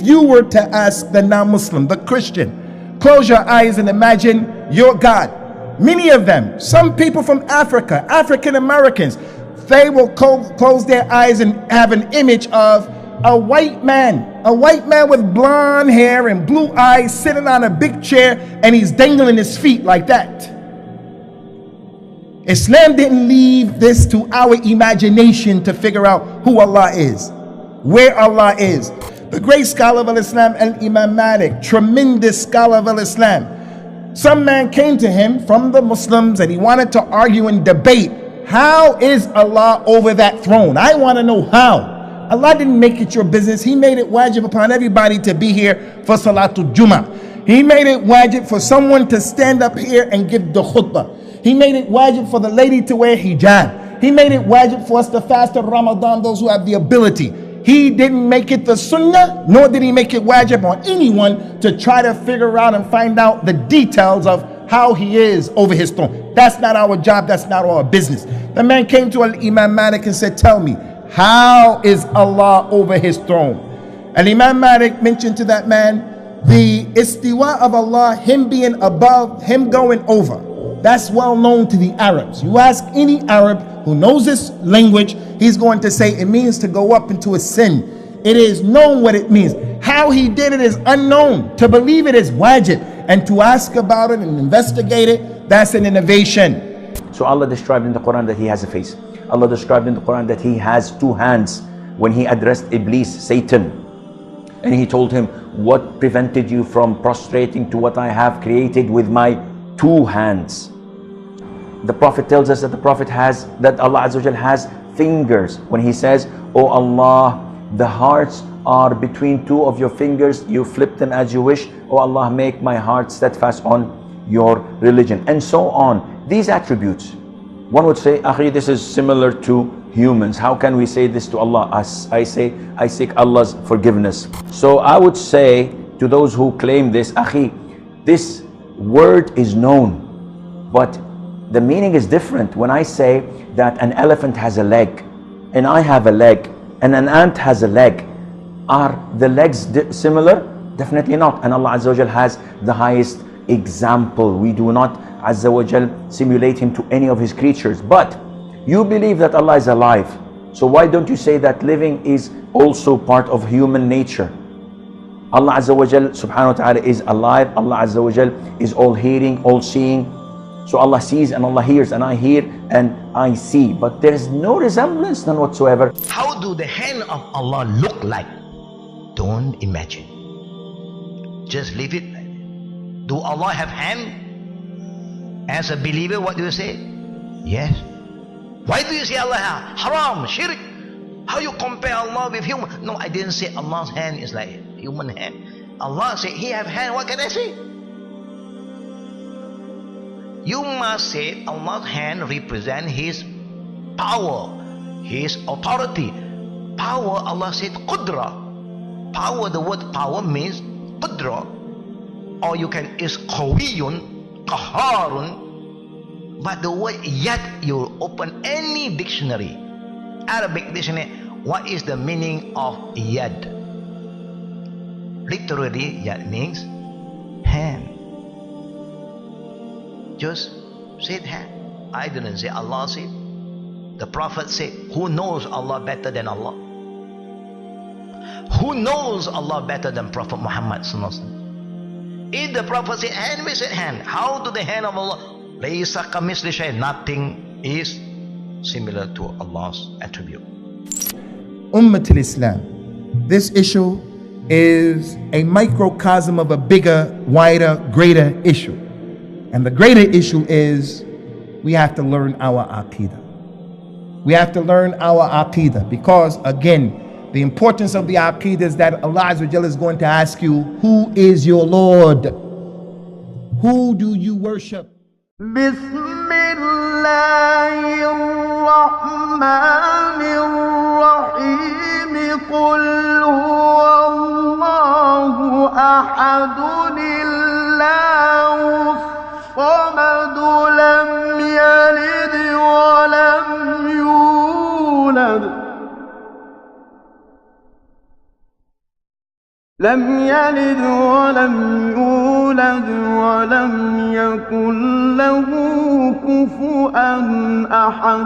you were to ask the non-Muslim, the Christian, close your eyes and imagine your God. Many of them, some people from Africa, African Americans, they will close their eyes and have an image of a white man with blonde hair and blue eyes sitting on a big chair, and he's dangling his feet like that. Islam didn't leave this to our imagination to figure out who Allah is, where Allah is. The great scholar of Islam, Imam Malik, tremendous scholar of Islam. Some man came to him from the Muslims and he wanted to argue and debate. How is Allah over that throne? I want to know how. Allah didn't make it your business. He made it wajib upon everybody to be here for Salatul Jummah. He made it wajib for someone to stand up here and give the khutbah. He made it wajib for the lady to wear hijab. He made it wajib for us to fast in Ramadan, those who have the ability. He didn't make it the sunnah, nor did he make it wajib on anyone to try to figure out and find out the details of how he is over his throne. That's not our job. That's not our business. The man came to Imam Malik and said, tell me, how is Allah over his throne? And Imam Malik mentioned to that man the istiwa of Allah, him being above, him going over. That's well known to the Arabs. You ask any Arab who knows this language, he's going to say it means to go up into a sin. It is known what it means. How he did it is unknown. To believe it is wajib, and to ask about it and investigate it, that's an innovation. So Allah described in the Quran that he has a face. Allah described in the Quran that he has two hands when he addressed Iblis, Satan. And he told him, what prevented you from prostrating to what I have created with my two hands? The Prophet tells us that Allah Azza wa Jal has fingers. When he says, oh Allah, the hearts are between two of your fingers, you flip them as you wish. Oh Allah, make my heart steadfast on your religion, and so on. These attributes, one would say, Akhi, this is similar to humans. How can we say this to Allah? I seek Allah's forgiveness. So I would say to those who claim this, Akhi, this word is known, but the meaning is different. When I say that an elephant has a leg, and I have a leg, and an ant has a leg, are the legs similar? Definitely not. And Allah Azza wa Jal has the highest example. We do not Azza wa Jal simulate him to any of his creatures. But you believe that Allah is alive, so why don't you say that living is also part of human nature? Allah Azza wa Jal subhanahu wa ta'ala is alive. Allah Azza wa Jal is all hearing, all seeing. So Allah sees and Allah hears, and I hear and I see, but there is no resemblance, none whatsoever. How do the hand of Allah look like? Don't imagine. Just leave it. Do Allah have hand? As a believer, what do you say? Yes. Why do you say Allah have? Haram, shirk. How you compare Allah with human? No, I didn't say Allah's hand is like human hand. Allah said He have hand. What can I say? You must say Allah's hand represent His power, His authority. Power, Allah said qudra. Power, the word power means qudra. Or you can, is qawiyun, qaharun. But the word yad, you open any dictionary, Arabic dictionary, what is the meaning of yad? Literally, yad means hand. Just said hand. I didn't say Allah said. The Prophet said, who knows Allah better than Allah? Who knows Allah better than Prophet Muhammad? If the Prophet said hand, we said hand. How do the hand of Allah? Nothing is similar to Allah's attribute. Ummatul Islam, this issue is a microcosm of a bigger, wider, greater issue. And the greater issue is we have to learn our Aqidah. We have to learn our Aqidah because, again, the importance of the Aqidah is that Allah Azza wa Jalla is going to ask you, who is your Lord? Who do you worship? Bismillahirrahmanirrahim. Qul huwa Allahu ahadun illahu الصمد لم يلد ولم يولد لم يلد ولم يولد ولم يكن له كفوا أحد.